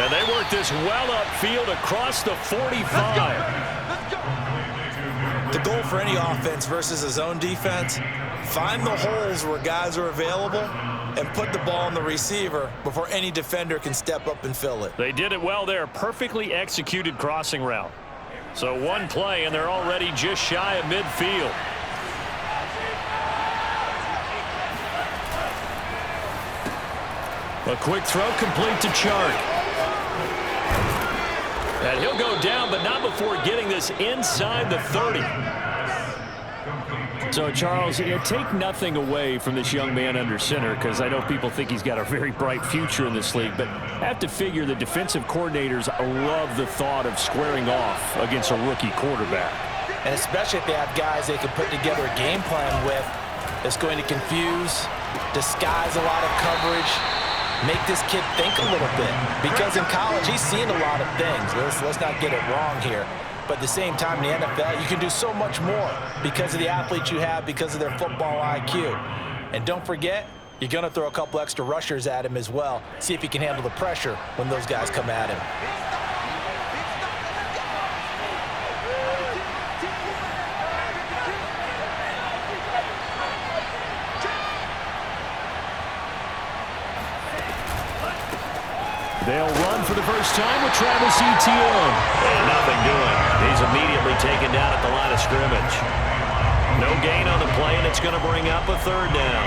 And they work this well upfield across the 45. The goal for any offense versus a zone defense, find the holes where guys are available and put the ball on the receiver before any defender can step up and fill it. They did it well there. Perfectly executed crossing route. So one play, and they're already just shy of midfield. A quick throw complete to Chark. And he'll go down, but not before getting this inside the 30. So, Charles, take nothing away from this young man under center, because I know people think he's got a very bright future in this league, but I have to figure the defensive coordinators love the thought of squaring off against a rookie quarterback. And especially if they have guys they can put together a game plan with that's going to confuse, disguise a lot of coverage, make this kid think a little bit. Because in college, he's seen a lot of things. Let's not get it wrong here. But at the same time, in the NFL, you can do so much more because of the athletes you have, because of their football IQ. And don't forget, you're going to throw a couple extra rushers at him as well. See if he can handle the pressure when those guys come at him. They'll run for the first time with Travis Etienne. And nothing doing. He's immediately taken down at the line of scrimmage. No gain on the play, and it's going to bring up a third down.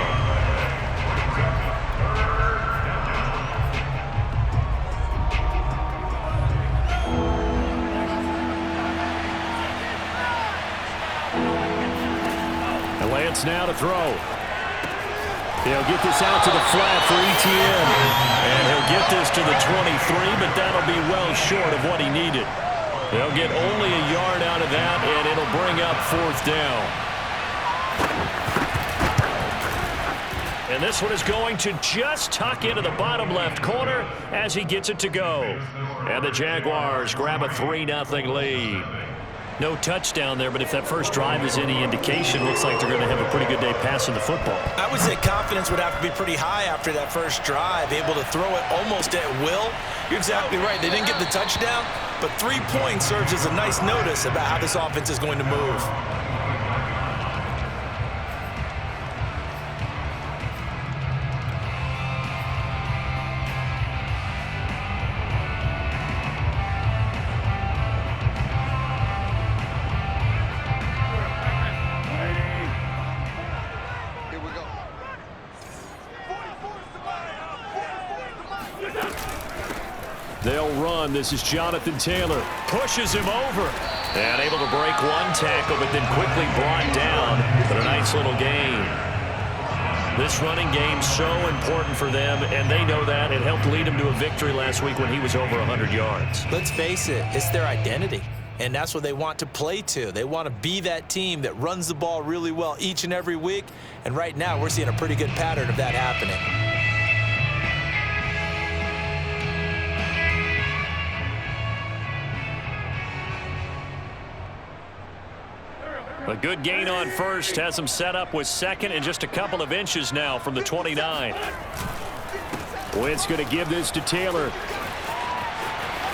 And Lance now to throw. He'll get this out to the flat for Etienne. And he'll get this to the 23, but that'll be well short of what he needed. They'll get only a yard out of that, and it'll bring up fourth down. And this one is going to just tuck into the bottom left corner as he gets it to go. And the Jaguars grab a 3-0 lead. No touchdown there, but if that first drive is any indication, looks like they're going to have a pretty good day passing the football. I would say confidence would have to be pretty high after that first drive, able to throw it almost at will. You're exactly right. They didn't get the touchdown, but 3 points serves as a nice notice about how this offense is going to move. They'll run. This is Jonathan Taylor. Pushes him over. And able to break one tackle, but then quickly brought down. But a nice little gain. This running game so important for them, and they know that. It helped lead them to a victory last week when he was over 100 yards. Let's face it, it's their identity. And that's what they want to play to. They want to be that team that runs the ball really well each and every week. And right now, we're seeing a pretty good pattern of that happening. A good gain on first has him set up with second and just a couple of inches now from the 29. Wentz going to give this to Taylor.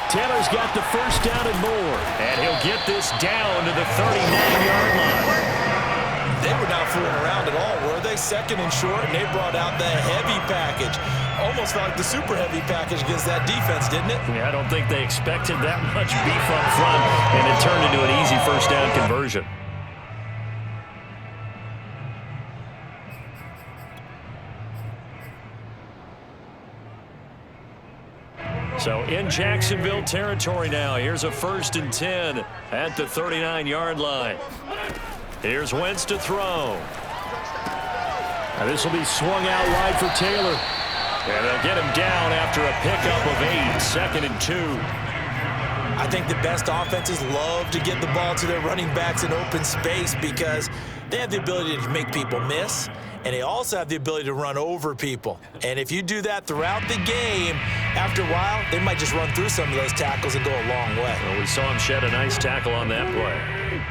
Taylor's got the first down and more, and he'll get this down to the 39-yard line. They were not fooling around at all, were they? Second and short, and they brought out the heavy package. Almost felt like the super heavy package against that defense, didn't it? Yeah, I don't think they expected that much beef up front, and it turned into an easy first down conversion. So in Jacksonville territory now. Here's a 1st and 10 at the 39-yard line. Here's Wentz to throw. And this will be swung out wide for Taylor. And they'll get him down after a pickup of 8, 2nd and 2. I think the best offenses love to get the ball to their running backs in open space because they have the ability to make people miss, and they also have the ability to run over people. And if you do that throughout the game, after a while, they might just run through some of those tackles and go a long way. Well, we saw him shed a nice tackle on that play.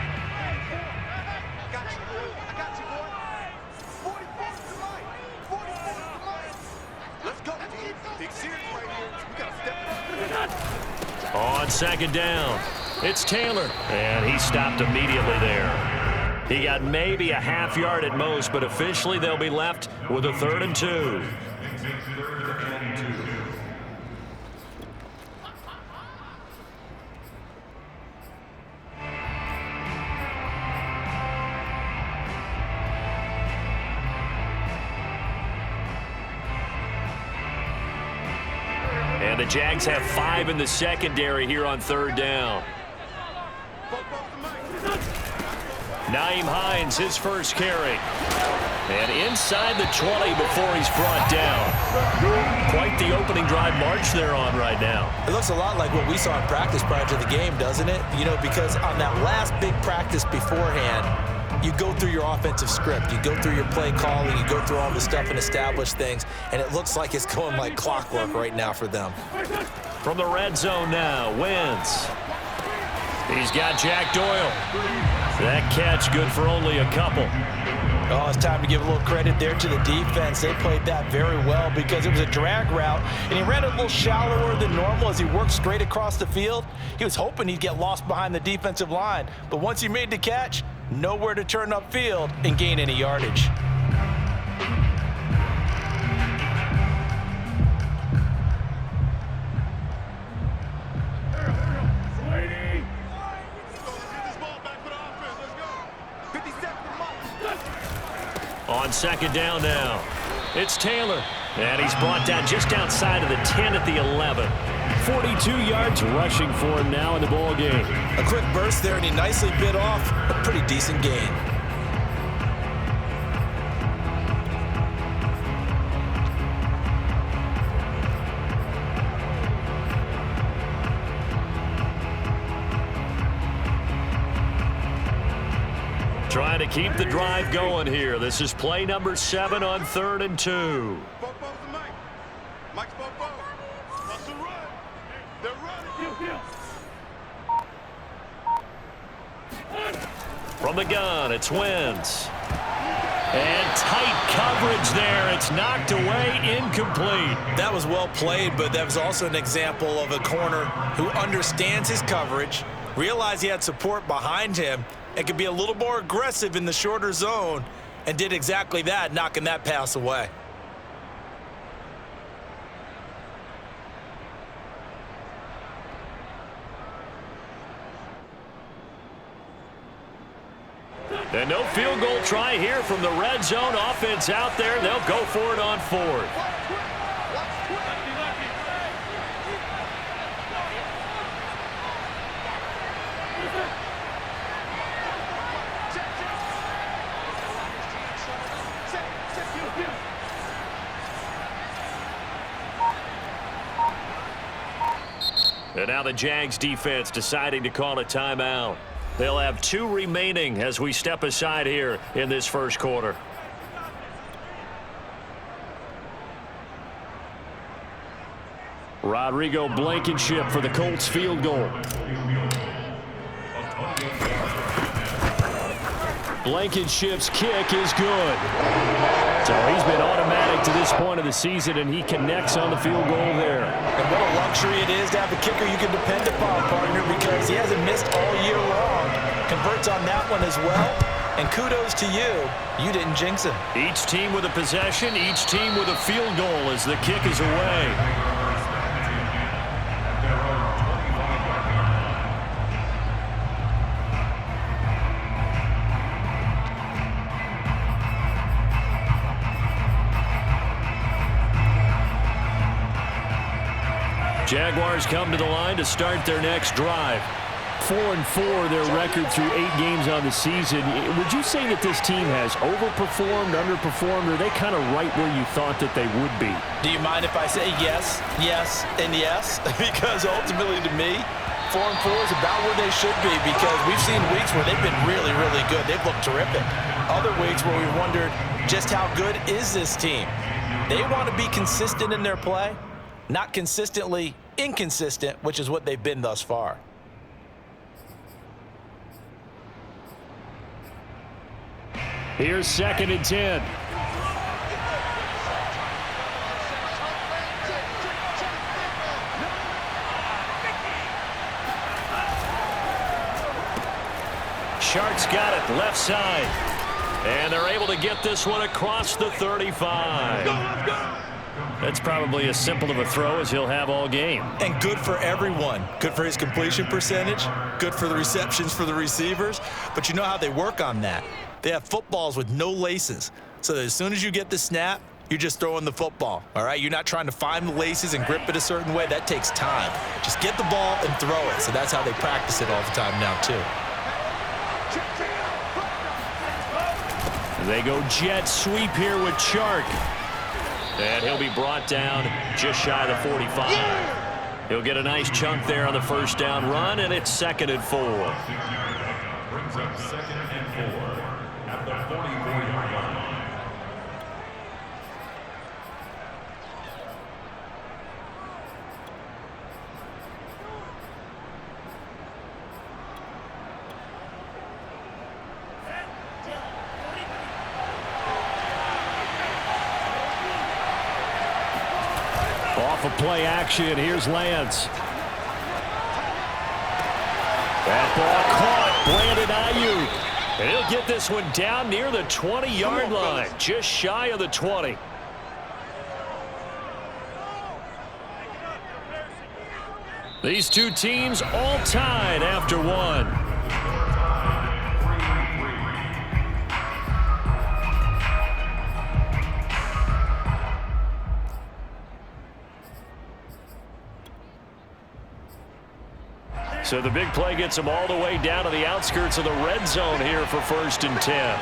On second down, it's Taylor, and he stopped immediately there. He got maybe a half yard at most, but officially they'll be left with a 3rd and 2. And the Jags have 5 in the secondary here on 3rd down. Nyheim Hines, his first carry. And inside the 20 before he's brought down. Quite the opening drive march they're on right now. It looks a lot like what we saw in practice prior to the game, doesn't it? You know, because on that last big practice beforehand, you go through your offensive script. You go through your play calling. You go through all this stuff and establish things. And it looks like it's going like clockwork right now for them. From the red zone now, Wentz. He's got Jack Doyle. That catch good for only a couple. Oh, it's time to give a little credit there to the defense. They played that very well because it was a drag route, and he ran it a little shallower than normal as he worked straight across the field. He was hoping he'd get lost behind the defensive line, but once he made the catch, nowhere to turn upfield and gain any yardage. On second down now, it's Taylor. And he's brought down just outside of the 10 at the 11. 42 yards rushing for him now in the ball game. A quick burst there, and he nicely bit off a pretty decent gain. Trying to keep the drive going here. This is play number 7 on 3rd and 2. From the gun, it's Wentz. And tight coverage there. It's knocked away, incomplete. That was well played, but that was also an example of a corner who understands his coverage, realized he had support behind him, and could be a little more aggressive in the shorter zone, and did exactly that, knocking that pass away. And no field goal try here from the red zone. Offense out there. They'll go for it on 4th. And now the Jags defense deciding to call a timeout. They'll have 2 remaining as we step aside here in this first quarter. Rodrigo Blankenship for the Colts field goal. Blankenship's kick is good. So he's been automatic to this point of the season, and he connects on the field goal there. And what a luxury it is to have a kicker you can depend upon, partner, because he hasn't missed all year long. Converts on that one as well. And kudos to you. You didn't jinx him. Each team with a possession, each team with a field goal as the kick is away. Jaguars come to the line to start their next drive. 4-4 their record through 8 games on the season. Would you say that this team has overperformed, underperformed, or are they kind of right where you thought that they would be? Do you mind if I say yes, yes, and yes? Because ultimately to me, 4-4 is about where they should be, because we've seen weeks where they've been really, really good. They've looked terrific. Other weeks where we wondered just how good is this team. They want to be consistent in their play. Not consistently inconsistent, which is what they've been thus far. Here's 2nd and 10. Sharks got it left side. And they're able to get this one across the 35. That's probably as simple of a throw as he'll have all game. And good for everyone. Good for his completion percentage. Good for the receptions for the receivers. But you know how they work on that. They have footballs with no laces. So that as soon as you get the snap, you're just throwing the football, all right? You're not trying to find the laces and grip it a certain way. That takes time. Just get the ball and throw it. So that's how they practice it all the time now, too. They go jet sweep here with Chark. And he'll be brought down just shy of the 45. He'll get a nice chunk there on the first down run, and it's 2nd and 4. Brings up 2nd and 4 at the 44-yard line. Off of play action, here's Lance. That ball caught, Brandon Ayuk. And he'll get this one down near the 20-yard line, just shy of the 20. These two teams all tied after one. So the big play gets them all the way down to the outskirts of the red zone here for 1st and 10.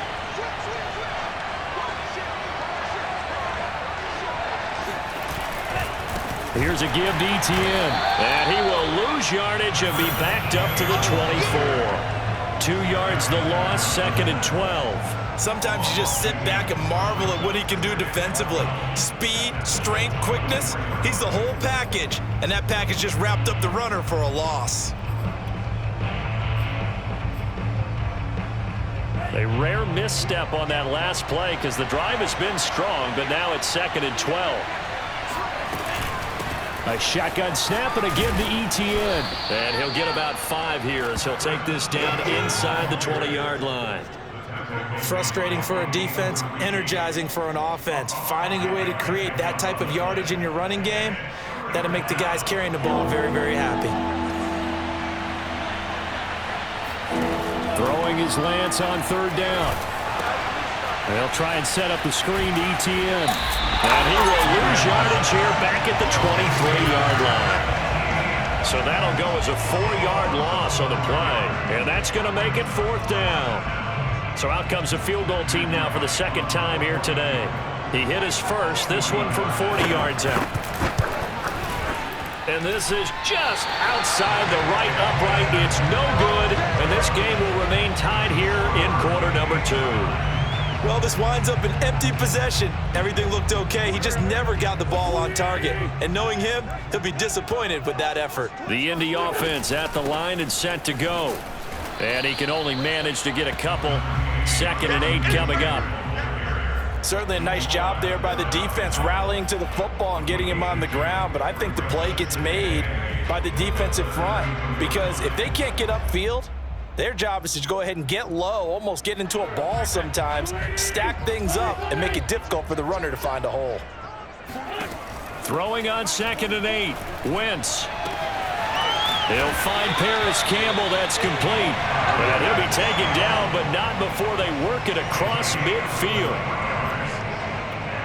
Here's a give to Etienne. And he will lose yardage and be backed up to the 24. 2 yards the loss, 2nd and 12. Sometimes you just sit back and marvel at what he can do defensively. Speed, strength, quickness, he's the whole package. And that package just wrapped up the runner for a loss. A rare misstep on that last play because the drive has been strong, but now it's 2nd and 12. A shotgun snap and a give to Etienne. And he'll get about 5 here as he'll take this down inside the 20-yard line. Frustrating for a defense, energizing for an offense. Finding a way to create that type of yardage in your running game, that'll make the guys carrying the ball very, very happy. Throwing his Lance on 3rd down. They'll try and set up the screen to Etienne. And he will lose yardage here back at the 23-yard line. So that'll go as a 4-yard loss on the play. And that's going to make it 4th down. So out comes the field goal team now for the 2nd time here today. He hit his first, this one from 40 yards out. And this is just outside the right upright. It's no good, and this game will remain tied here in quarter number 2. Well, this winds up an empty possession. Everything looked okay. He just never got the ball on target. And knowing him, he'll be disappointed with that effort. The Indy offense at the line and set to go. And he can only manage to get a couple. 2nd and 8 coming up. Certainly a nice job there by the defense rallying to the football and getting him on the ground, but I think the play gets made by the defensive front because if they can't get upfield, their job is to go ahead and get low, almost get into a ball sometimes, stack things up, and make it difficult for the runner to find a hole. Throwing on 2nd and 8, Wentz. He'll find Paris Campbell, that's complete. And he'll be taken down, but not before they work it across midfield.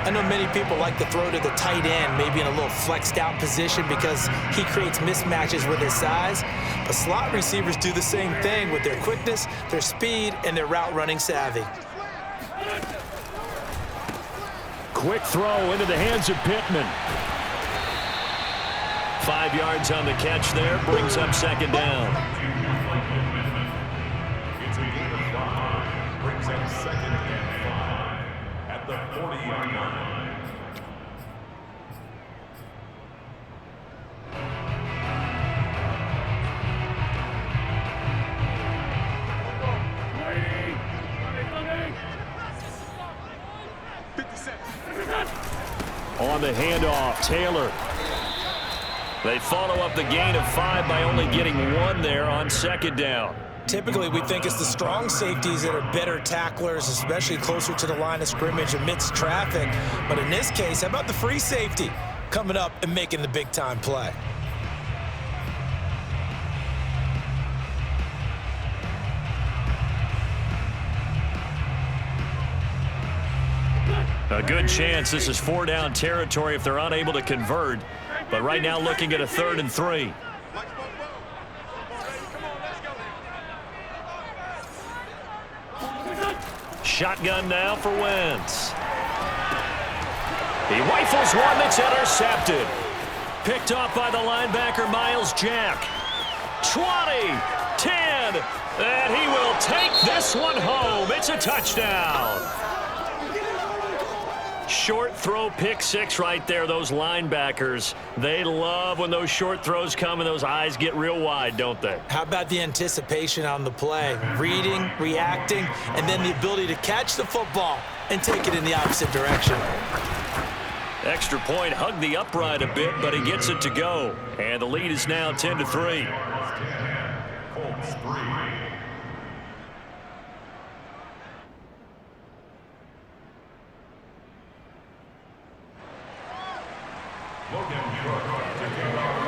I know many people like to throw to the tight end, maybe in a little flexed out position because he creates mismatches with his size. But slot receivers do the same thing with their quickness, their speed, and their route running savvy. Quick throw into the hands of Pittman. 5 yards on the catch there, brings up 2nd down. It's a gain of 5. Brings up 2nd and 5 at the 40-yard line. On the handoff, Taylor. They follow up the gain of 5 by only getting 1 there on 2nd down. Typically, we think it's the strong safeties that are better tacklers, especially closer to the line of scrimmage amidst traffic. But in this case, how about the free safety coming up and making the big-time play? A good chance this is 4-down territory if they're unable to convert. But right now looking at a 3rd and 3. Shotgun now for Wentz. He rifles one that's intercepted. Picked off by the linebacker Miles Jack. 20, 10, and he will take this one home. It's a touchdown. Short throw, pick 6 right there. Those linebackers, they love when those short throws come and those eyes get real wide, don't they? How about the anticipation on the play? Reading, reacting, and then the ability to catch the football and take it in the opposite direction. Extra point, hugged the upright a bit, but he gets it to go. And the lead is now 10-3. Colts 3.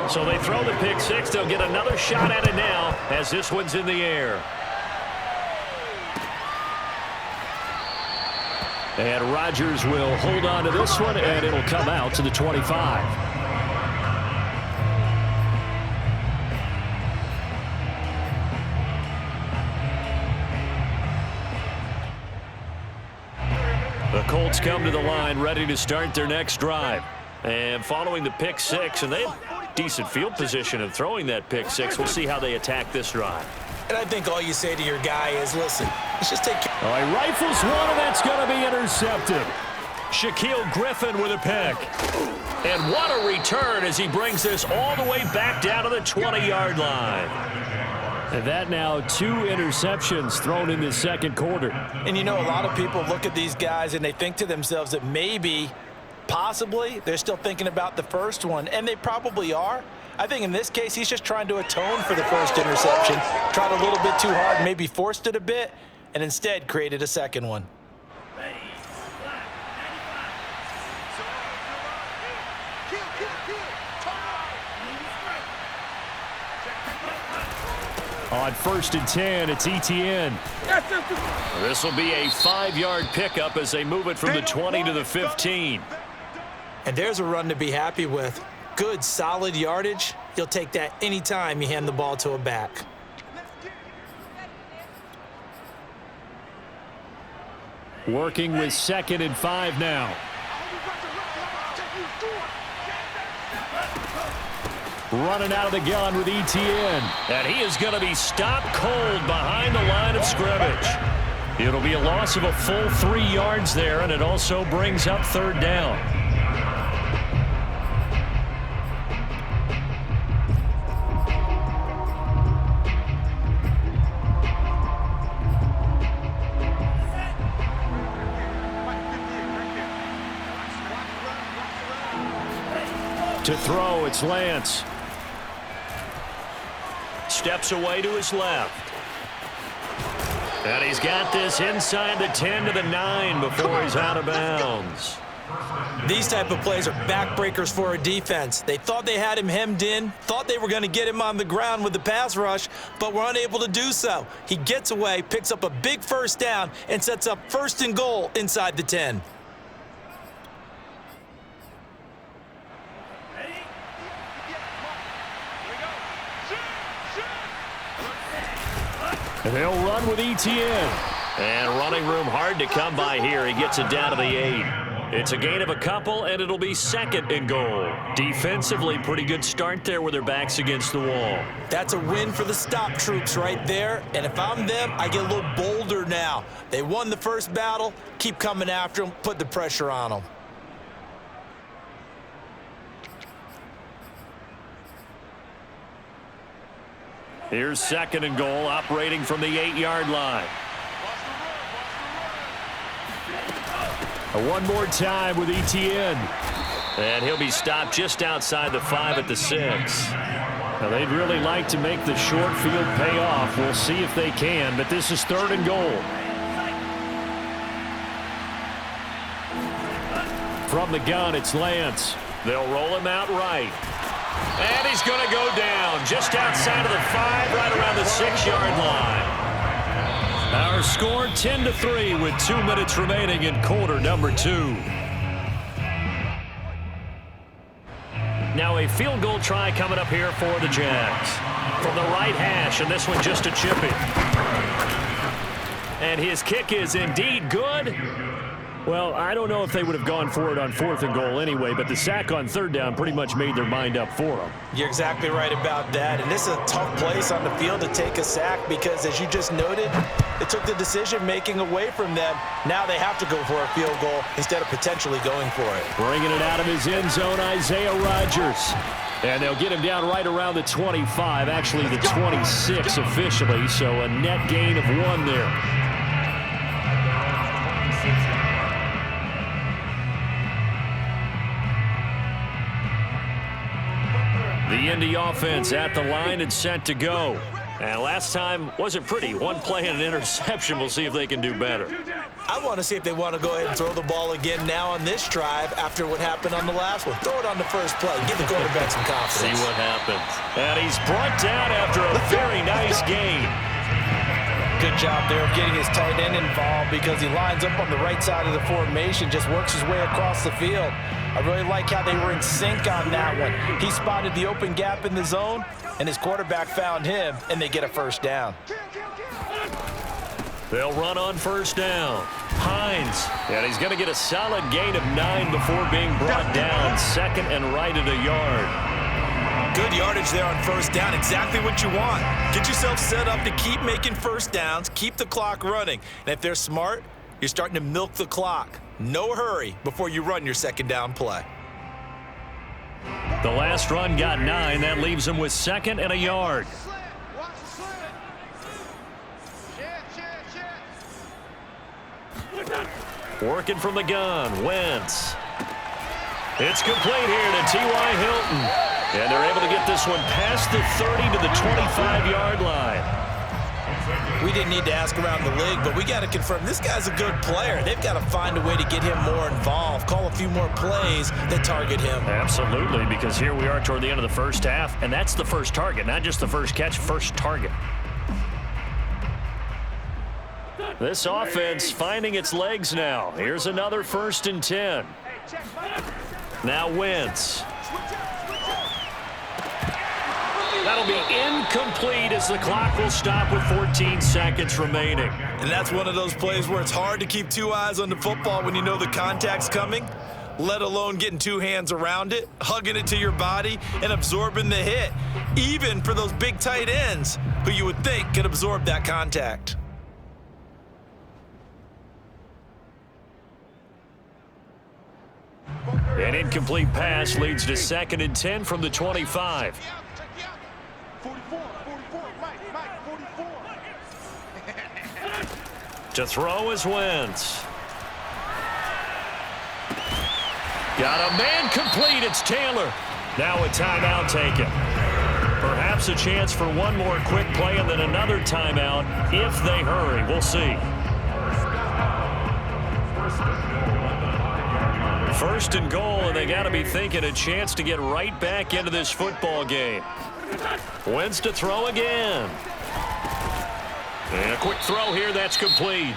So they throw the pick 6. They'll get another shot at it now as this one's in the air. And Rodgers will hold on to this one, and it'll come out to the 25. The Colts come to the line ready to start their next drive. And following the pick 6, and they have decent field position in throwing that pick 6. We'll see how they attack this drive. And I think all you say to your guy is, listen, let's just take care. Oh, he rifles one, and that's going to be intercepted. Shaquille Griffin with a pick. And what a return as he brings this all the way back down to the 20-yard line. And that now 2 interceptions thrown in the second quarter. And you know, a lot of people look at these guys and they think to themselves that maybe, possibly, they're still thinking about the first one, and they probably are. I think in this case, he's just trying to atone for the first interception, tried a little bit too hard, maybe forced it a bit, and instead created a second one. On 1st and 10, it's ETN. This will be a 5-yard pickup as they move it from the 20 to the 15. And there's a run to be happy with. Good, solid yardage. You'll take that anytime you hand the ball to a back. Working with 2nd and 5 now. Running out of the gun with ETN. And he is going to be stopped cold behind the line of scrimmage. It'll be a loss of a full 3 yards there, and it also brings up 3rd down. To throw, it's Lance. Steps away to his left. And he's got this inside the 10 to the 9 before he's out of bounds. These type of plays are backbreakers for a defense. They thought they had him hemmed in, thought they were going to get him on the ground with the pass rush, but were unable to do so. He gets away, picks up a big 1st down, and sets up 1st and goal inside the 10. And they'll run with ETN. And running room hard to come by here. He gets it down to the 8. It's a gain of a couple, and it'll be 2nd and goal. Defensively, pretty good start there with their backs against the wall. That's a win for the stop troops right there. And if I'm them, I get a little bolder now. They won the first battle. Keep coming after them. Put the pressure on them. Here's 2nd and goal, operating from the 8-yard line. One more time with ETN. And he'll be stopped just outside the 5 at the 6. Now, they'd really like to make the short field pay off. We'll see if they can, but this is 3rd and goal. From the gun, it's Lance. They'll roll him out right. And he's going to go down just outside of the 5, right around the 6-yard line. Our score 10-3 with 2 minutes remaining in quarter number 2. Now a field goal try coming up here for the Jags. From the right hash, and this one just a chippy. And his kick is indeed good. Well, I don't know if they would have gone for it on 4th and goal anyway, but the sack on 3rd down pretty much made their mind up for them. You're exactly right about that. And this is a tough place on the field to take a sack because, as you just noted, it took the decision-making away from them. Now they have to go for a field goal instead of potentially going for it. Bringing it out of his end zone, Isaiah Rodgers. And they'll get him down right around the 25, actually the 26 officially, so a net gain of 1 there. The Indy offense at the line and set to go. And last time wasn't pretty. 1 play and an interception. We'll see if they can do better. I want to see if they want to go ahead and throw the ball again now on this drive after what happened on the last one. Throw it on the first play. Give the quarterback some confidence. See what happens. And he's brought down after a very nice gain. Good job there of getting his tight end involved because he lines up on the right side of the formation, just works his way across the field. I really like how they were in sync on that one. He spotted the open gap in the zone, and his quarterback found him, and they get a first down. They'll run on first down. Hines, and he's going to get a solid gain of 9 before being brought down. 2nd and right at a yard. Good yardage there on first down. Exactly what you want. Get yourself set up to keep making first downs, keep the clock running. And if they're smart, you're starting to milk the clock. No hurry before you run your 2nd down play. The last run got 9. That leaves him with 2nd and a yard. Working from the gun, Wentz. It's complete here to T.Y. Hilton. And they're able to get this one past the 30 to the 25-yard line. We didn't need to ask around the league, but we got to confirm this guy's a good player. They've got to find a way to get him more involved, call a few more plays that target him. Absolutely, because here we are toward the end of the first half, and that's the first target, not just the first catch, first target. This offense finding its legs now. Here's another 1st and 10. Now Wentz. That'll be incomplete as the clock will stop with 14 seconds remaining. And that's one of those plays where it's hard to keep 2 eyes on the football when you know the contact's coming, let alone getting 2 hands around it, hugging it to your body, and absorbing the hit, even for those big tight ends who you would think could absorb that contact. An incomplete pass leads to 2nd and 10 from the 25. To throw is Wentz. Got a man complete. It's Taylor. Now a timeout taken. Perhaps a chance for one more quick play and then another timeout if they hurry. We'll see. 1st and goal, and they got to be thinking a chance to get right back into this football game. Wentz to throw again. And a quick throw here, that's complete.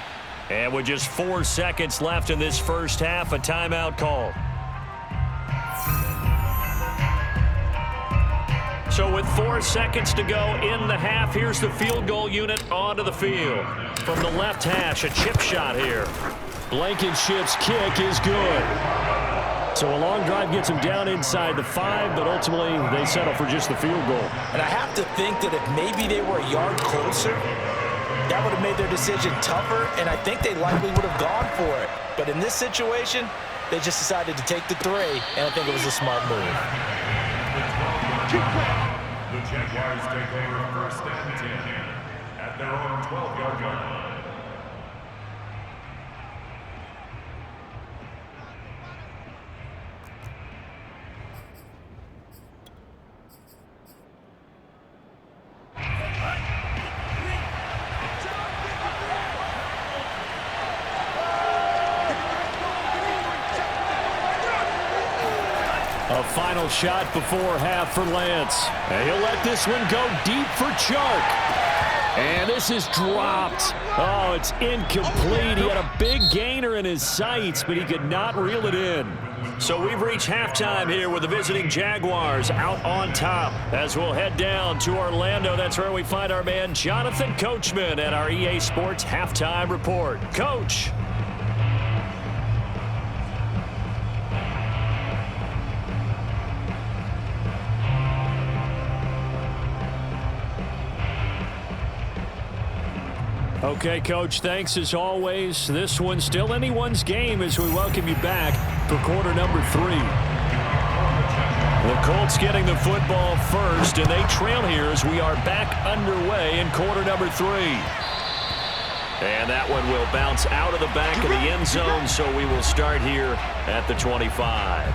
And with just 4 seconds left in this first half, a timeout call. So with 4 seconds to go in the half, here's the field goal unit onto the field. From the left hash, a chip shot here. Blankenship's kick is good. So a long drive gets him down inside the 5, but ultimately they settle for just the field goal. And I have to think that if maybe they were a yard closer, that would have made their decision tougher, and I think they likely would have gone for it. But in this situation, they just decided to take the 3, and I think it was a smart move. The Jaguars take over 1st and 10 at their own 12-yard line. final shot before half for Lance. And he'll let this one go deep for Chark. And this is dropped. Oh, it's incomplete. He had a big gainer in his sights, but he could not reel it in. So we've reached halftime here with the visiting Jaguars out on top. As we'll head down to Orlando, that's where we find our man Jonathan Coachman at our EA Sports Halftime Report. Coach. Okay, Coach, thanks as always. This one's still anyone's game as we welcome you back for quarter number 3. The Colts getting the football first, and they trail here as we are back underway in quarter number 3. And that one will bounce out of the back of the end zone, so we will start here at the 25.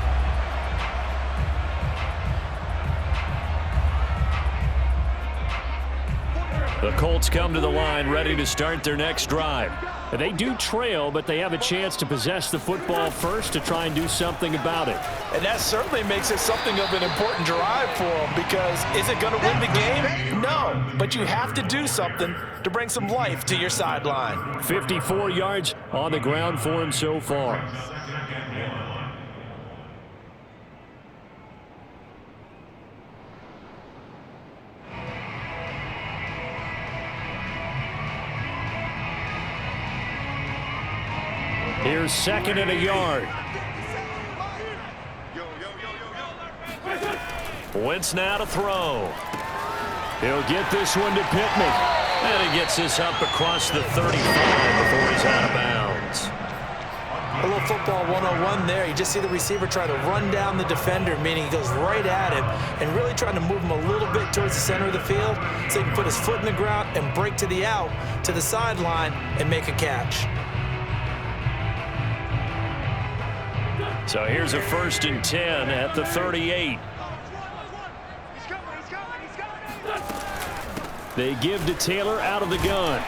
The Colts come to the line ready to start their next drive. They do trail, but they have a chance to possess the football first to try and do something about it. And that certainly makes it something of an important drive for them, because is it going to win the game? No, but you have to do something to bring some life to your sideline. 54 yards on the ground for him so far. Here's second and a yard. Wentz now to throw. He'll get this one to Pittman. And he gets this up across the 35 before he's out of bounds. A little football 101 there. You just see the receiver try to run down the defender, meaning he goes right at him and really trying to move him a little bit towards the center of the field so he can put his foot in the ground and break to the out, to the sideline, and make a catch. So here's a 1st and 10 at the 38. They give to Taylor out of the gun.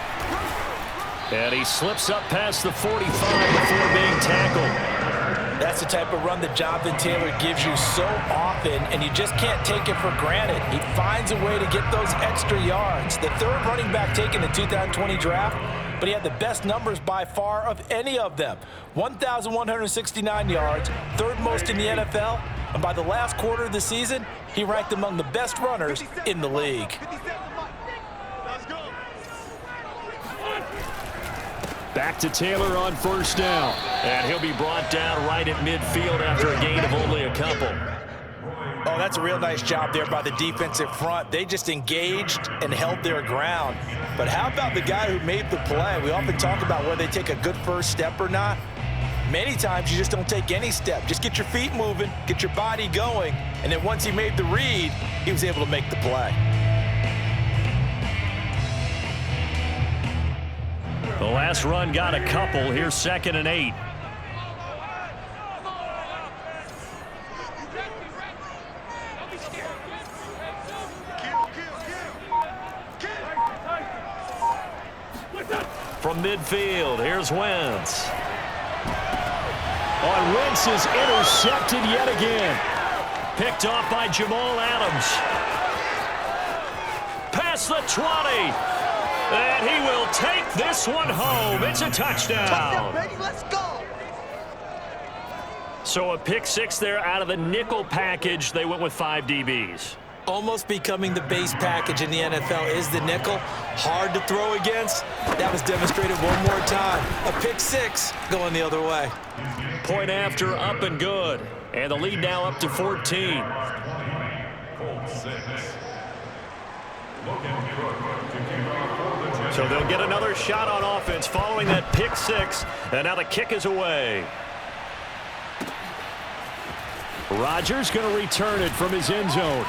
And he slips up past the 45 before being tackled. That's the type of run that Jonathan Taylor gives you so often, and you just can't take it for granted. He finds a way to get those extra yards. The 3rd running back taken in the 2020 draft, but he had the best numbers by far of any of them. 1,169 yards, 3rd most in the NFL, and by the last quarter of the season, he ranked among the best runners in the league. Back to Taylor on 1st down. And he'll be brought down right at midfield after a gain of only a couple. Oh, that's a real nice job there by the defensive front. They just engaged and held their ground. But how about the guy who made the play? We often talk about whether they take a good first step or not. Many times you just don't take any step. Just get your feet moving, get your body going, and then once he made the read, he was able to make the play. The last run got a couple. Here's 2nd and 8. From midfield, here's Wentz. Oh, Wentz is intercepted yet again. Picked off by Jamal Adams. Past the 20. And he will take this one home. It's a touchdown. Touchdown, baby. Let's go. So a pick 6 there out of the nickel package. They went with 5 DBs. Almost becoming the base package in the NFL is the nickel. Hard to throw against. That was demonstrated one more time. A pick 6 going the other way. Point after, up and good. And the lead now up to 14. So they'll get another shot on offense following that pick 6. And now the kick is away. Rodgers going to return it from his end zone.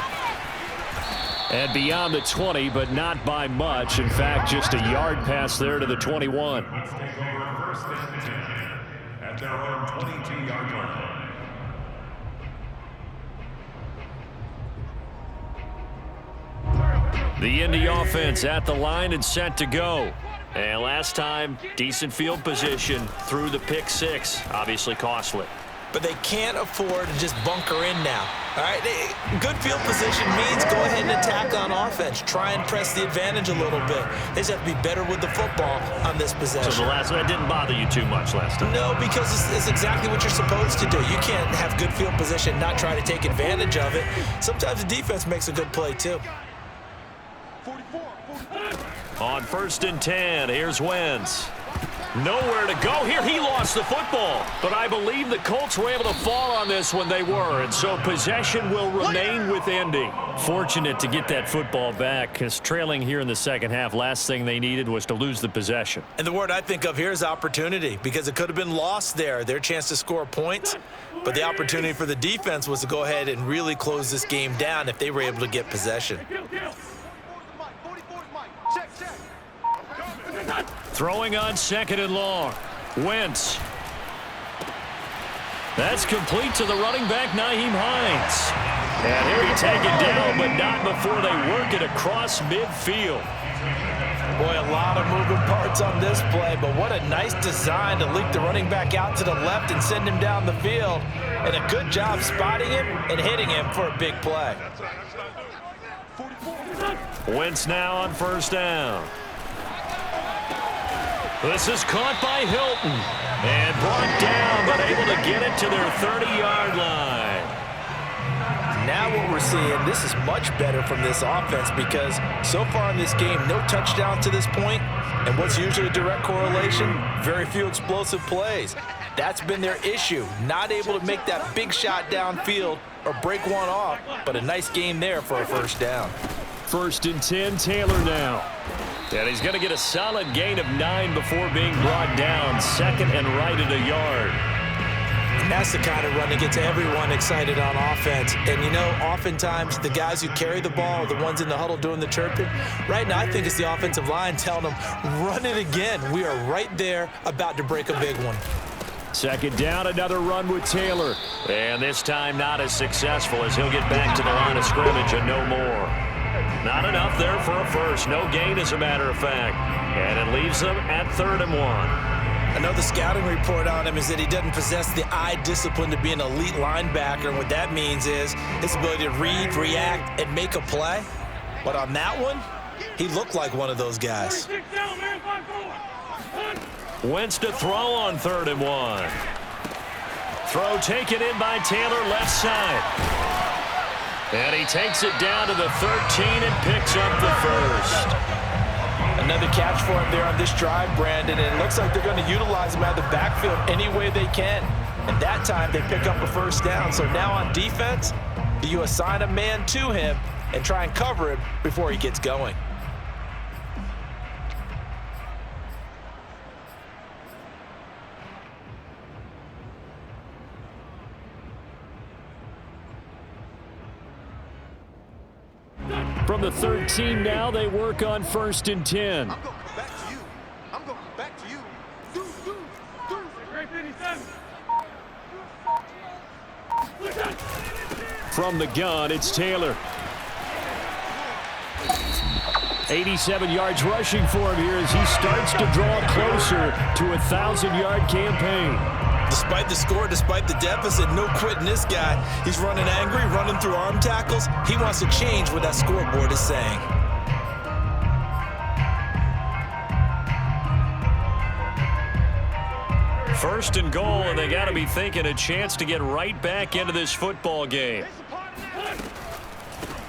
And beyond the 20, but not by much. In fact, just a yard pass there to the 21. Let's take over 1st and 10 at their own 22-yard line. The Indy offense at the line and set to go. And last time, decent field position through the pick 6. Obviously costly. but they can't afford to just bunker in now. All right, good field position means go ahead and attack on offense. Try and press the advantage a little bit. They just have to be better with the football on this possession. So that didn't bother you too much last time? No, because it's exactly what you're supposed to do. You can't have good field position and not try to take advantage of it. Sometimes the defense makes a good play, too. On 1st and 10, here's Wentz. Nowhere to go here. He lost the football. But I believe the Colts were able to fall on this when they were, and so possession will remain with Indy. Fortunate to get that football back, because trailing here in the second half, last thing they needed was to lose the possession. And the word I think of here is opportunity, because it could have been lost there, their chance to score points. But the opportunity for the defense was to go ahead and really close this game down if they were able to get possession. Throwing on 2nd and long. Wentz. That's complete to the running back, Nyheim Hines. And he'll be taken down, but not before they work it across midfield. Boy, a lot of moving parts on this play, but what a nice design to leak the running back out to the left and send him down the field. And a good job spotting him and hitting him for a big play. Wentz now on 1st down. This is caught by Hilton and brought down, but able to get it to their 30-yard line. Now what we're seeing, this is much better from this offense, because so far in this game, no touchdowns to this point, and what's usually a direct correlation, very few explosive plays. That's been their issue, not able to make that big shot downfield or break one off, but a nice game there for a 1st down. 1st and 10, Taylor now. And he's going to get a solid gain of 9 before being brought down. 2nd and right at a yard. And that's the kind of run that gets everyone excited on offense. And, you know, oftentimes the guys who carry the ball are the ones in the huddle doing the chirping. Right now, I think it's the offensive line telling them, run it again. We are right there about to break a big one. 2nd down, another run with Taylor. And this time not as successful, as he'll get back to the line of scrimmage and no more. Not enough there for a first. No gain, as a matter of fact. And it leaves them at 3rd and 1. I know the scouting report on him is that he doesn't possess the eye discipline to be an elite linebacker. And what that means is his ability to read, react, and make a play. But on that one, he looked like one of those guys. Wentz to throw on 3rd and 1. Throw taken in by Taylor, left side. And he takes it down to the 13 and picks up the 1st. Another catch for him there on this drive, Brandon, and it looks like they're going to utilize him out of the backfield any way they can. And that time they pick up a 1st down. So now on defense, do you assign a man to him and try and cover him before he gets going? From the 13 now, they work on 1st and 10. I'm going to come back to you. I'm going to come back to you. From the gun, it's Taylor. 87 yards rushing for him here as he starts to draw closer to a 1,000-yard campaign. Despite the score, despite the deficit, no quitting this guy. He's running angry, running through arm tackles. He wants to change what that scoreboard is saying. First and goal, and they got to be thinking a chance to get right back into this football game.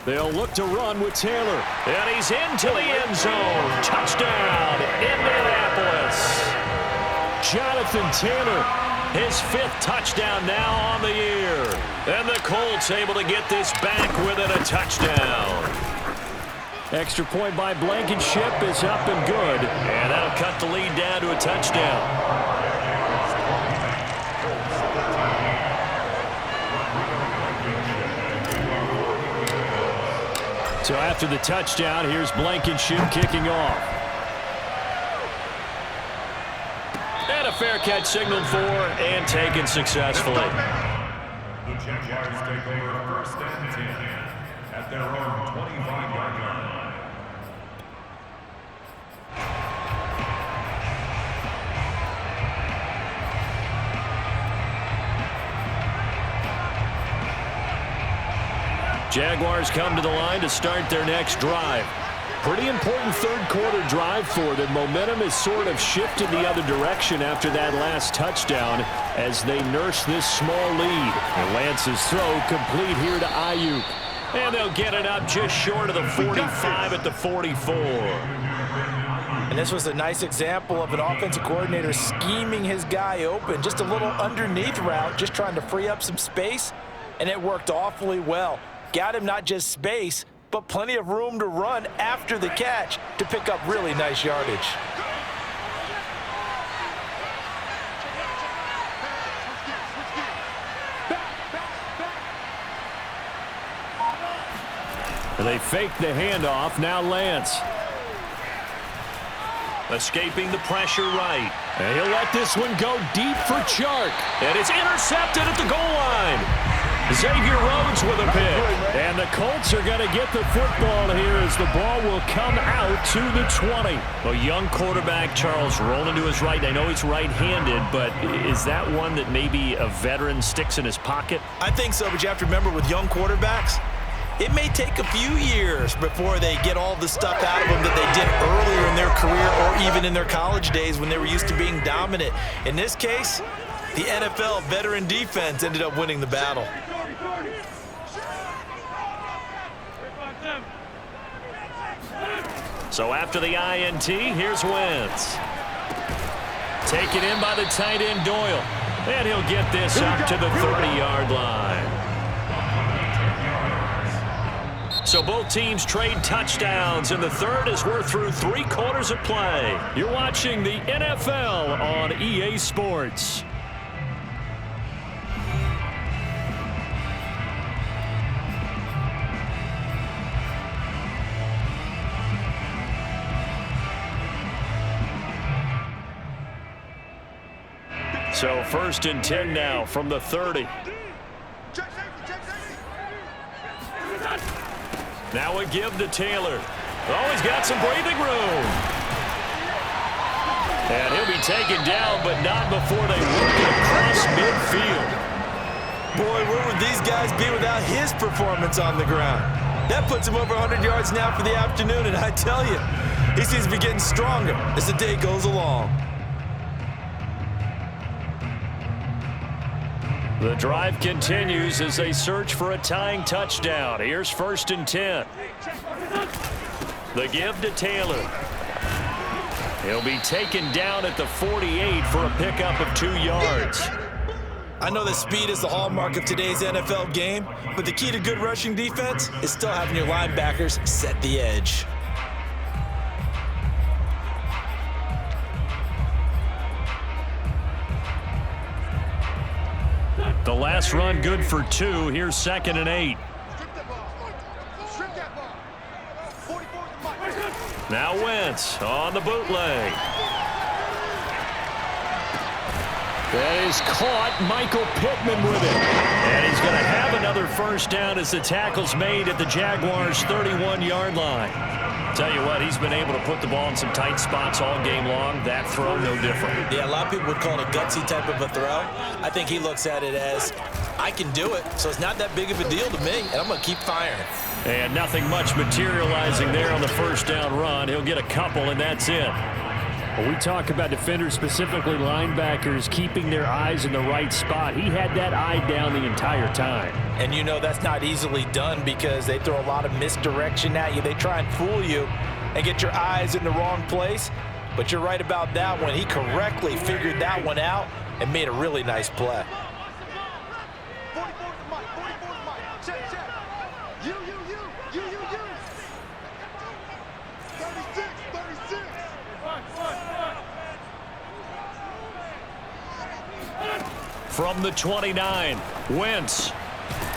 They'll look to run with Taylor. And he's into the end zone. Touchdown, Indianapolis. Jonathan Taylor. His 5th touchdown now on the year. And the Colts able to get this back within a touchdown. Extra point by Blankenship is up and good. And that'll cut the lead down to a touchdown. So after the touchdown, here's Blankenship kicking off. And a fair catch signaled for and taken successfully. The Jaguars take over 1st and 10 at their own 25-yard line. Jaguars come to the line to start their next drive. Pretty important third-quarter drive for them. Momentum has sort of shifted the other direction after that last touchdown as they nurse this small lead. And Lance's throw complete here to Ayuk. And they'll get it up just short of the 45 at the 44. And this was a nice example of an offensive coordinator scheming his guy open. Just a little underneath route, just trying to free up some space, and it worked awfully well. Got him not just space, but plenty of room to run after the catch to pick up really nice yardage. They fake the handoff. Now Lance. Escaping the pressure right. And he'll let this one go deep for Chark. And it's intercepted at the goal line. Xavier Rhodes with a pick. And the Colts are going to get the football here as the ball will come out to the 20. A young quarterback, Charles, rolling to his right. I know he's right-handed, but is that one that maybe a veteran sticks in his pocket? I think so, but you have to remember with young quarterbacks, it may take a few years before they get all the stuff out of them that they did earlier in their career or even in their college days when they were used to being dominant. In this case, the NFL veteran defense ended up winning the battle. So after the INT, here's Wentz. Taken in by the tight end Doyle. And he'll get this up to the 30-yard line. So both teams trade touchdowns in the third as we're through 3 quarters of play. You're watching the NFL on EA Sports. So 1st and 10 now from the 30. Now a give to Taylor. Oh, he's got some breathing room. And he'll be taken down, but not before they work it across midfield. Boy, where would these guys be without his performance on the ground? That puts him over 100 yards now for the afternoon, and I tell you, he seems to be getting stronger as the day goes along. The drive continues as they search for a tying touchdown. Here's 1st and 10. The give to Taylor. He'll be taken down at the 48 for a pickup of 2 yards. I know that speed is the hallmark of today's NFL game, but the key to good rushing defense is still having your linebackers set the edge. The last run good for 2. Here's 2nd and 8. Now Wentz on the bootleg. That is caught. Michael Pittman with it. And he's going to have another first down as the tackle's made at the Jaguars' 31-yard line. Tell you what, he's been able to put the ball in some tight spots all game long. That throw, no different. Yeah, a lot of people would call it a gutsy type of a throw. I think he looks at it as, I can do it, so it's not that big of a deal to me, and I'm going to keep firing. And nothing much materializing there on the first down run. He'll get a couple, and that's it. When we talk about defenders, specifically linebackers, keeping their eyes in the right spot, he had that eye down the entire time. And you know that's not easily done because they throw a lot of misdirection at you. They try and fool you and get your eyes in the wrong place. But you're right about that one. He correctly figured that one out and made a really nice play. From the 29, Wentz.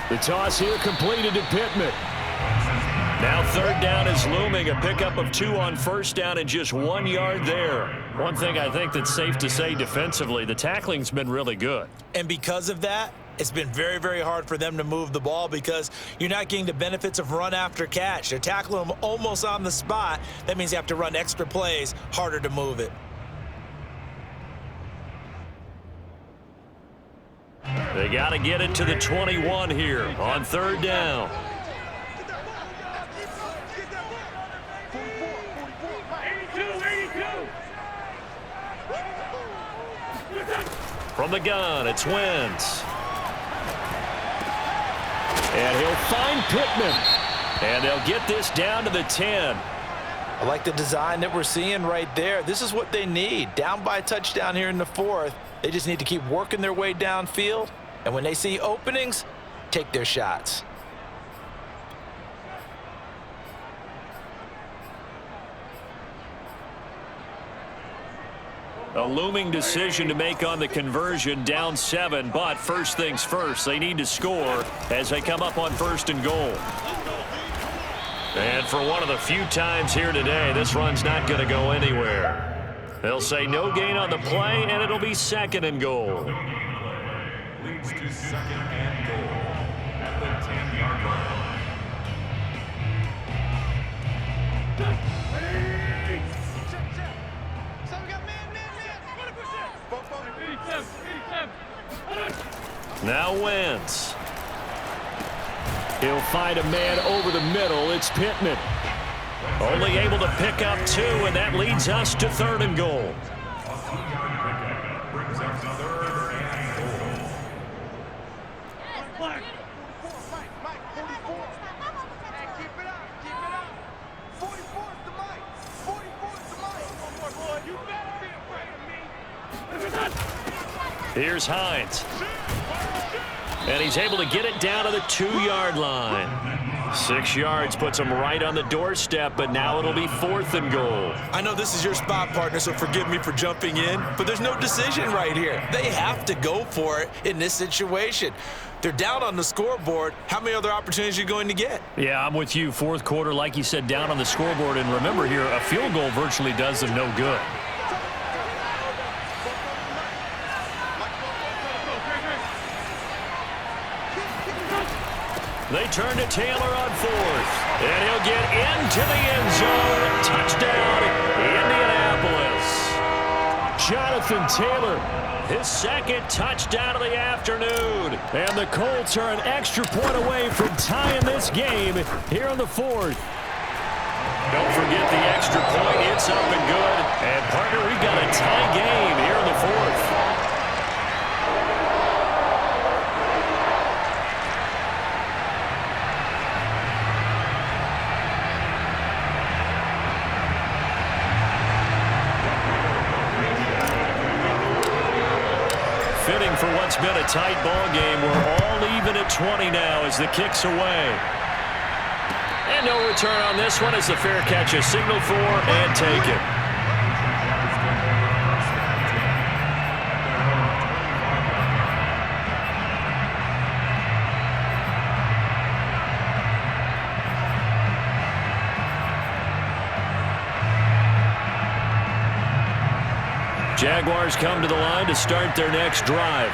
The toss here completed to Pittman. Now 3rd down is looming. A pickup of 2 on first down and just 1 yard there. One thing I think that's safe to say defensively, the tackling's been really good. And because of that, it's been very, very hard for them to move the ball because you're not getting the benefits of run after catch. They're tackling them almost on the spot. That means you have to run extra plays, harder to move it. They got to get it to the 21 here on 3rd down. From the gun, it's Wentz. And he'll find Pittman. And they'll get this down to the 10. I like the design that we're seeing right there. This is what they need. Down by a touchdown here in the fourth. They just need to keep working their way downfield. And when they see openings, take their shots. A looming decision to make on the conversion, down 7. But first things first, they need to score as they come up on 1st and goal. And for one of the few times here today, this run's not going to go anywhere. They'll say no gain on the play, and it'll be 2nd and goal. Leads to 2nd and goal at the 10-yard line. Now Wentz. He'll find a man over the middle. It's Pittman. Only able to pick up 2, and that leads us to 3rd and goal. A 2-yard pickup brings up 3rd and goal. Mike, 44. Hey, keep it up, keep it up. 44's the Mike. 44's the Mike. One more, boy. You better be afraid of me. Here's Hines. And he's able to get it down to the 2-yard line. 6 yards puts him right on the doorstep, but now it'll be 4th and goal. I know this is your spot, partner, so forgive me for jumping in, but there's no decision right here. They have to go for it in this situation. They're down on the scoreboard. How many other opportunities are you going to get? Yeah, I'm with you. 4th quarter, like you said, down on the scoreboard. And remember here, a field goal virtually does them no good. They turn to Taylor on 4th. And he'll get into the end zone. Touchdown, Indianapolis. Jonathan Taylor. His 2nd touchdown of the afternoon. And the Colts are an extra point away from tying this game here on the 4th. Don't forget the extra point. It's up and good. And, partner, we've got a tie game here in the 4th. Fitting for what's been a tight ball game. We're all even at 20 now as the kick's away. And no return on this one as the fair catch is signaled for and taken. Jaguars come to the line to start their next drive.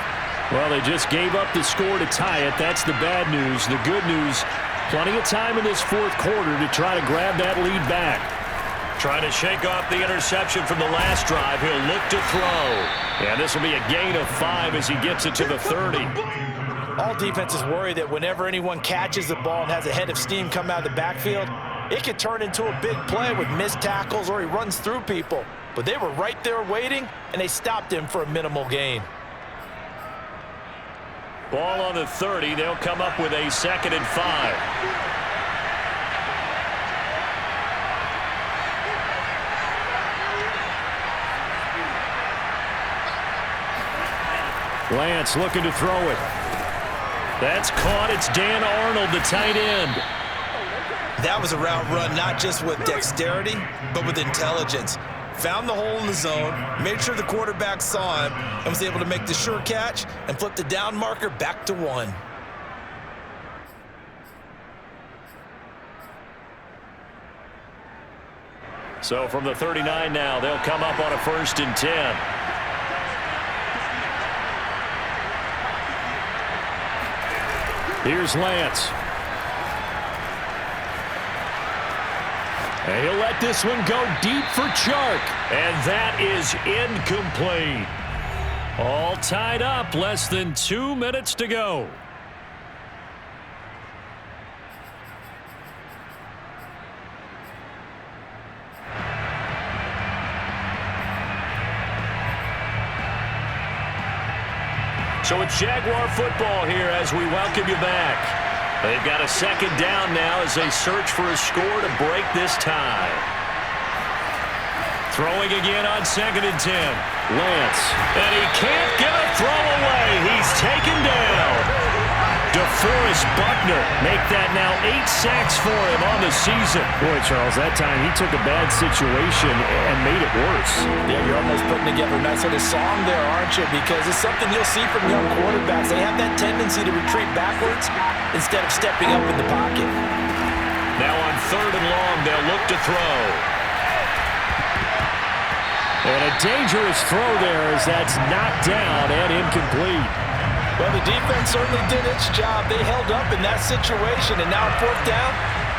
Well, they just gave up the score to tie it. That's the bad news. The good news, plenty of time in this 4th quarter to try to grab that lead back. Trying to shake off the interception from the last drive. He'll look to throw. And this will be a gain of 5 as he gets it to the 30. All defenses worry that whenever anyone catches the ball and has a head of steam come out of the backfield, it could turn into a big play with missed tackles or he runs through people. But they were right there waiting, and they stopped him for a minimal gain. Ball on the 30. They'll come up with a 2nd and 5. Lance looking to throw it. That's caught. It's Dan Arnold, the tight end. That was a route run not just with dexterity, but with intelligence. Found the hole in the zone, made sure the quarterback saw him, and was able to make the sure catch and flip the down marker back to 1. So from the 39 now, they'll come up on a 1st and 10. Here's Lance. And he'll let this one go deep for Chark. And that is incomplete. All tied up, less than 2 minutes to go. So it's Jaguar football here as we welcome you back. They've got a second down now as they search for a score to break this tie. Throwing again on 2nd and 10. Lance. And he can't get a throw away. He's taken down. DeForest Buckner make that now 8 sacks for him on the season. Boy, Charles, that time he took a bad situation and made it worse. Yeah, you're almost putting together a nice little song there, aren't you? Because it's something you'll see from young quarterbacks. They have that tendency to retreat backwards instead of stepping up in the pocket. Now on 3rd and long, they'll look to throw. And a dangerous throw there as that's knocked down and incomplete. Well, the defense certainly did its job. They held up in that situation, and now 4th down,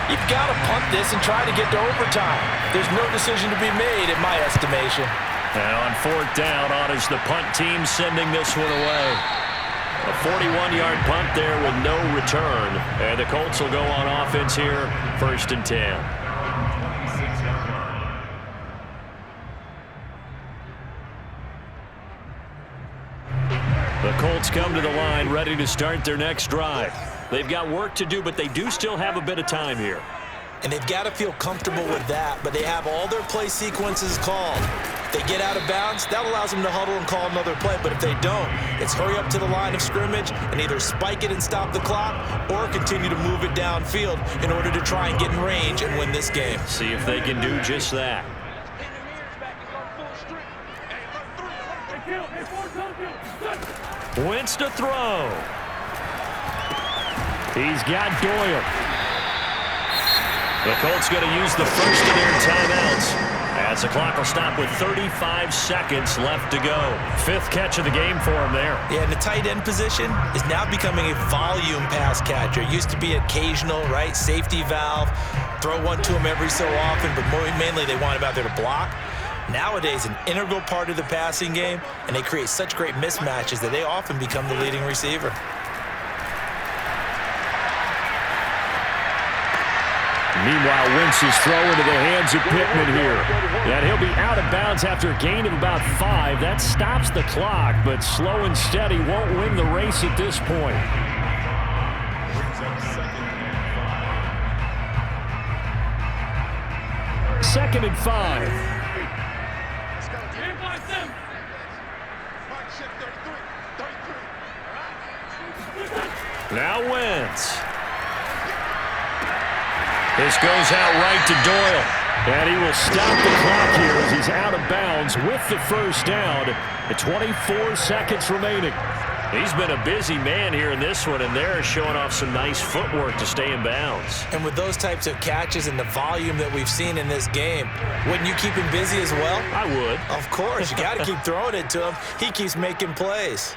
you've got to punt this and try to get to overtime. There's no decision to be made in my estimation. And on 4th down, on is the punt team sending this one away. A 41-yard punt there with no return. And the Colts will go on offense here, 1st and 10. The Colts come to the line ready to start their next drive. They've got work to do, but they do still have a bit of time here. And they've got to feel comfortable with that, but they have all their play sequences called. If they get out of bounds, that allows them to huddle and call another play. But if they don't, it's hurry up to the line of scrimmage and either spike it and stop the clock or continue to move it downfield in order to try and get in range and win this game. See if they can do just that. Wentz to throw. He's got Doyle. The Colts going to use the first of their timeouts as the clock will stop with 35 seconds left to go. 5th catch of the game for him there. Yeah, and the tight end position is now becoming a volume pass catcher. It used to be occasional, right? Safety valve. Throw one to him every so often, but mainly they want him out there to block. Nowadays, an integral part of the passing game, and they create such great mismatches that they often become the leading receiver. Meanwhile, Wentz is throw into the hands of Pittman here. And he'll be out of bounds after a gain of about 5. That stops the clock, but slow and steady won't win the race at this point. Second and 5. Now Wentz. This goes out right to Doyle. And he will stop the clock here as he's out of bounds with the first down. At 24 seconds remaining. He's been a busy man here in this one, and they're showing off some nice footwork to stay in bounds. And with those types of catches and the volume that we've seen in this game, wouldn't you keep him busy as well? I would. Of course. You got to keep throwing it to him. He keeps making plays.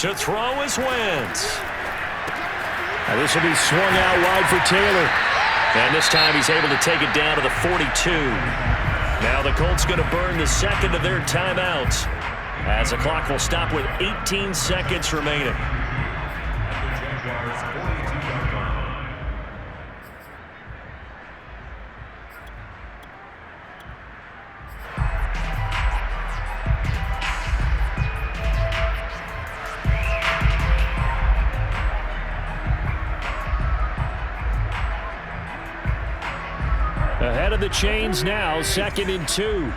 To throw is Wentz. Now this will be swung out wide for Taylor. And this time he's able to take it down to the 42. Now the Colts going to burn the second of their timeouts as the clock will stop with 18 seconds remaining. Ahead of the chains now, 2nd and 2.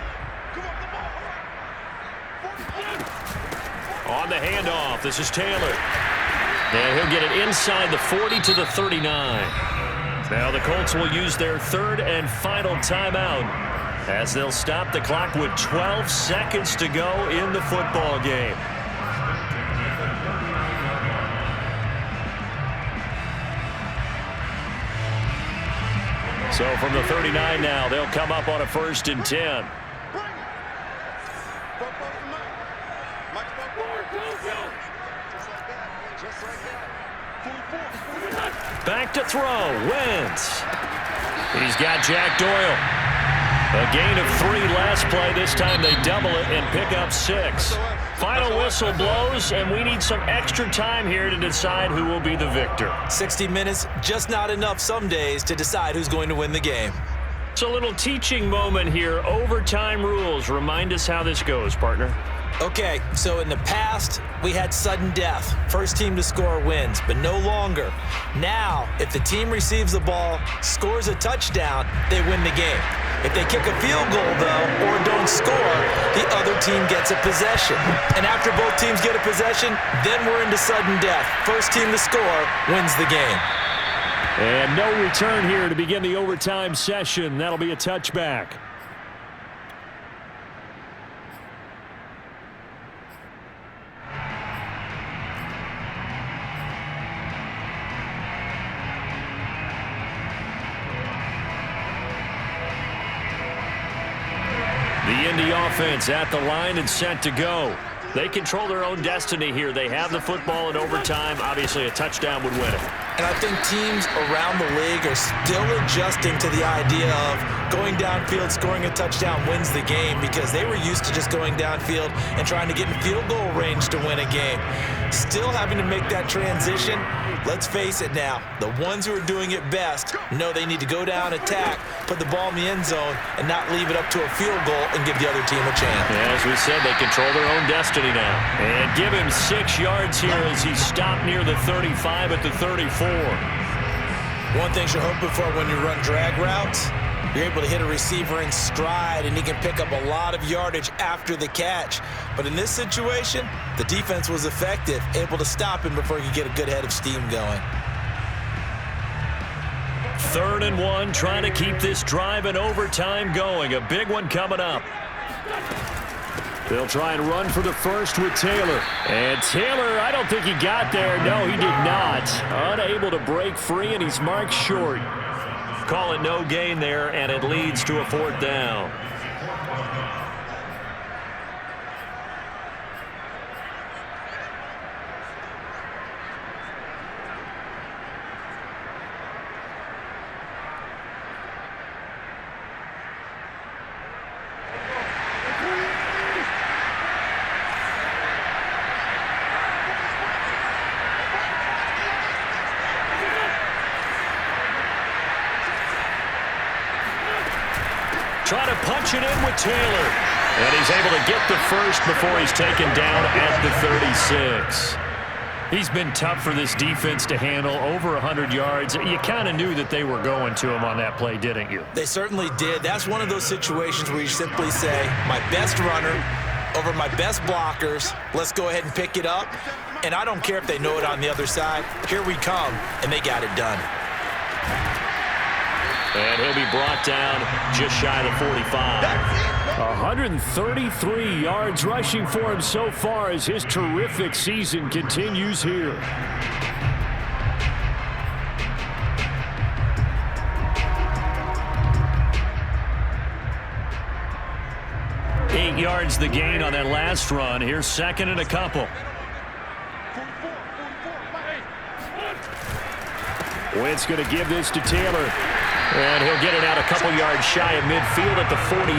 On the handoff, this is Taylor. And he'll get it inside the 40 to the 39. Now the Colts will use their 3rd and final timeout as they'll stop the clock with 12 seconds to go in the football game. So from the 39 now, they'll come up on a 1st and 10. Back to throw, Wentz. He's got Jack Doyle. A gain of 3 last play. This time they double it and pick up 6. Final whistle blows, and we need some extra time here to decide who will be the victor. 60 minutes, just not enough some days to decide who's going to win the game. It's a little teaching moment here. Overtime rules. Remind us how this goes, partner. Okay, so in the past, we had sudden death. First team to score wins, but no longer. Now, if the team receives the ball, scores a touchdown, they win the game. If they kick a field goal, though, or don't score, the other team gets a possession. And after both teams get a possession, then we're into sudden death. First team to score wins the game. And no return here to begin the overtime session. That'll be a touchback. The Indy offense at the line and set to go. They control their own destiny here. They have the football in overtime. Obviously, a touchdown would win it. And I think teams around the league are still adjusting to the idea of going downfield, scoring a touchdown wins the game, because they were used to just going downfield and trying to get in field goal range to win a game. Still having to make that transition. Let's face it now, the ones who are doing it best know they need to go down, attack, put the ball in the end zone, and not leave it up to a field goal and give the other team a chance. Yeah, as we said, they control their own destiny now. And give him 6 yards here as he stopped near the 35 at the 34. One thing you're hoping for when you run drag routes, you're able to hit a receiver in stride, and he can pick up a lot of yardage after the catch. But in this situation, the defense was effective, able to stop him before he could get a good head of steam going. 3rd and 1, trying to keep this drive in overtime going. A big one coming up. They'll try and run for the first with Taylor. And Taylor, I don't think he got there. No, he did not. Unable to break free, and he's marked short. Call it no gain there, and it leads to a 4th down. Try to punch it in with Taylor. And he's able to get the first before he's taken down at the 36. He's been tough for this defense to handle, over 100 yards. You kind of knew that they were going to him on that play, didn't you? They certainly did. That's one of those situations where you simply say, my best runner over my best blockers, let's go ahead and pick it up. And I don't care if they know it on the other side. Here we come, and they got it done. And he'll be brought down just shy of the 45. 133 yards rushing for him so far as his terrific season continues here. Eight yards the gain on that last run. Here's 2nd and a couple. Wentz going to give this to Taylor. And he'll get it out a couple yards shy of midfield at the 48.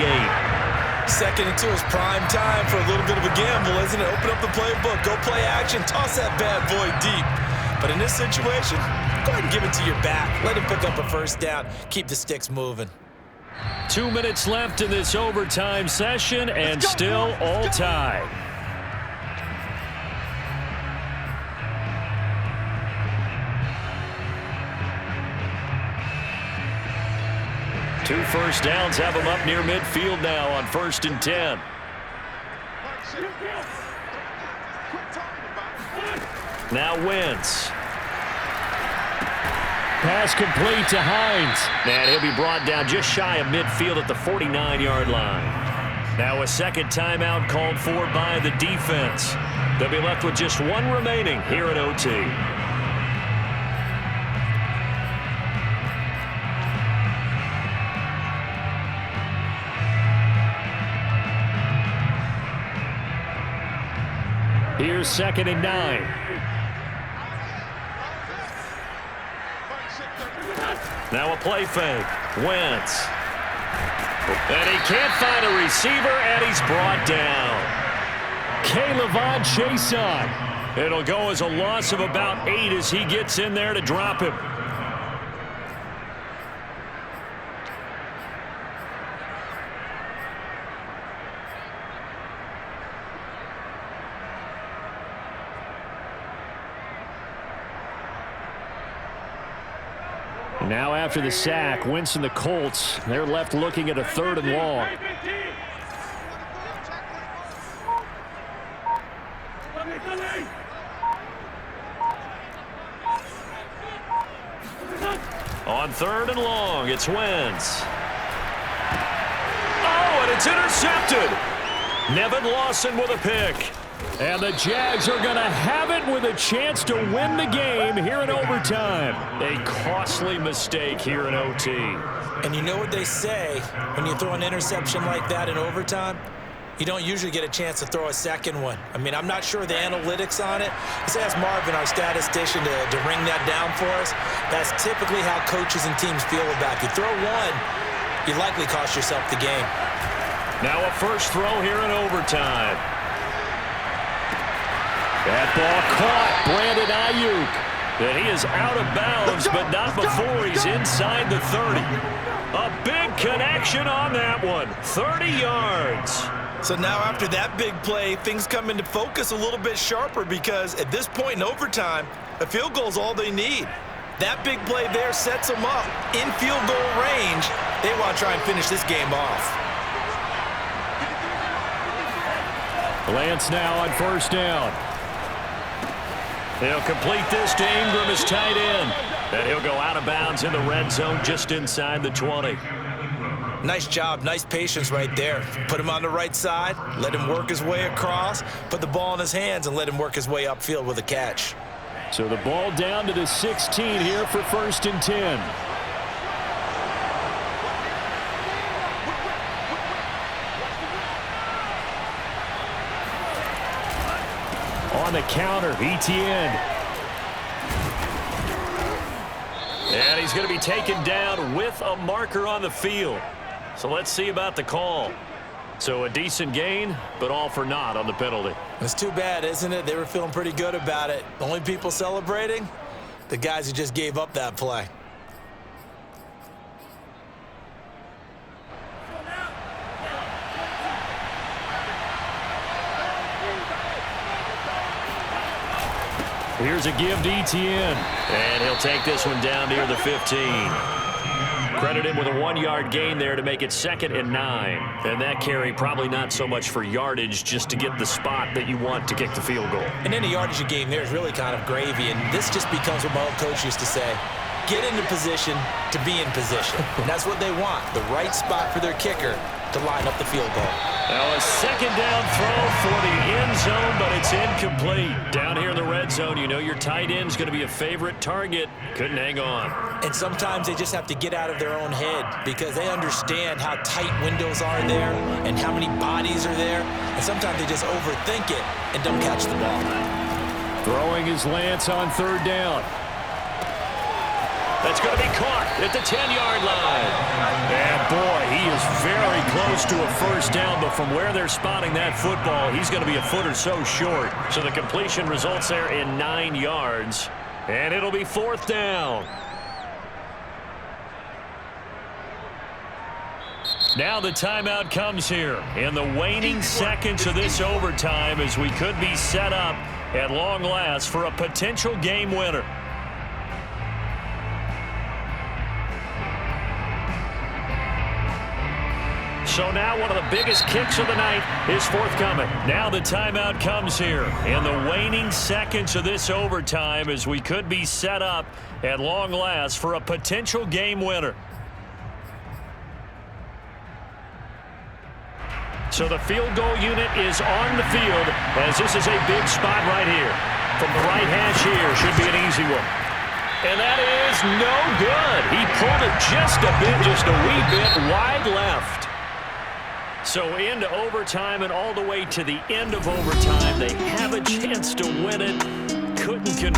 2nd and 2 is prime time for a little bit of a gamble, isn't it? Open up the playbook, go play action, toss that bad boy deep. But in this situation, go ahead and give it to your back. Let him pick up a first down. Keep the sticks moving. 2 minutes left in this overtime session, and still all tied. Two first downs have them up near midfield now on 1st and 10. Now Wentz. Pass complete to Hines. And he'll be brought down just shy of midfield at the 49-yard line. Now a second timeout called for by the defense. They'll be left with just one remaining here at OT. Here's 2nd and 9. Now a play fake. Wentz. And he can't find a receiver, and he's brought down. K'Lavon Chaisson. It'll go as a loss of about 8 as he gets in there to drop him. Now after the sack, Wentz and the Colts, they're left looking at a 3rd and long. On 3rd and long, it's Wentz. Oh, and it's intercepted. Nevin Lawson with a pick. And the Jags are going to have it with a chance to win the game here in overtime. A costly mistake here in OT. And you know what they say when you throw an interception like that in overtime? You don't usually get a chance to throw a second one. I mean, I'm not sure the analytics on it. Let's ask Marvin, our statistician, to ring that down for us. That's typically how coaches and teams feel about it. You throw one, you likely cost yourself the game. Now a first throw here in overtime. That ball caught. Brandon Ayuk. And he is out of bounds, but not before he's inside the 30. A big connection on that one. 30 yards. So now after that big play, things come into focus a little bit sharper because at this point in overtime, a field goal is all they need. That big play there sets them up in field goal range. They want to try and finish this game off. Lance now on 1st down. He'll complete this to Ingram, his tight end. And he'll go out of bounds in the red zone just inside the 20. Nice job, nice patience right there. Put him on the right side, let him work his way across, put the ball in his hands, and let him work his way upfield with a catch. So the ball down to the 16 here for 1st and 10. On the counter, Etienne. And he's going to be taken down with a marker on the field. So let's see about the call. So a decent gain, but all for naught on the penalty. It's too bad, isn't it? They were feeling pretty good about it. The only people celebrating, the guys who just gave up that play. Here's a give to Etienne. And he'll take this one down near the 15. Credit him with a 1-yard gain there to make it 2nd and 9. And that carry probably not so much for yardage, just to get the spot that you want to kick the field goal. And any yardage you gain there is really kind of gravy. And this just becomes what my old coach used to say. Get into position to be in position. And that's what they want, the right spot for their kicker to line up the field goal. Now a 2nd down throw for the end zone, but it's incomplete. Down here in the red zone, you know your tight end's going to be a favorite target. Couldn't hang on. And sometimes they just have to get out of their own head because they understand how tight windows are there and how many bodies are there. And sometimes they just overthink it and don't catch the ball. Throwing is Lance on 3rd down. That's going to be caught at the 10-yard line. And boy, he is very close to a 1st down, but from where they're spotting that football, he's going to be a foot or so short. So the completion results there in 9 yards, and it'll be 4th down. Now the timeout comes here in the waning seconds of this overtime as we could be set up at long last for a potential game winner. So now one of the biggest kicks of the night is forthcoming. Now the timeout comes here in the waning seconds of this overtime as we could be set up at long last for a potential game winner. So the field goal unit is on the field as this is a big spot right here. From the right hash here should be an easy one. And that is no good. He pulled it just a wee bit wide left. So into overtime and all the way to the end of overtime, they have a chance to win it. Couldn't convert.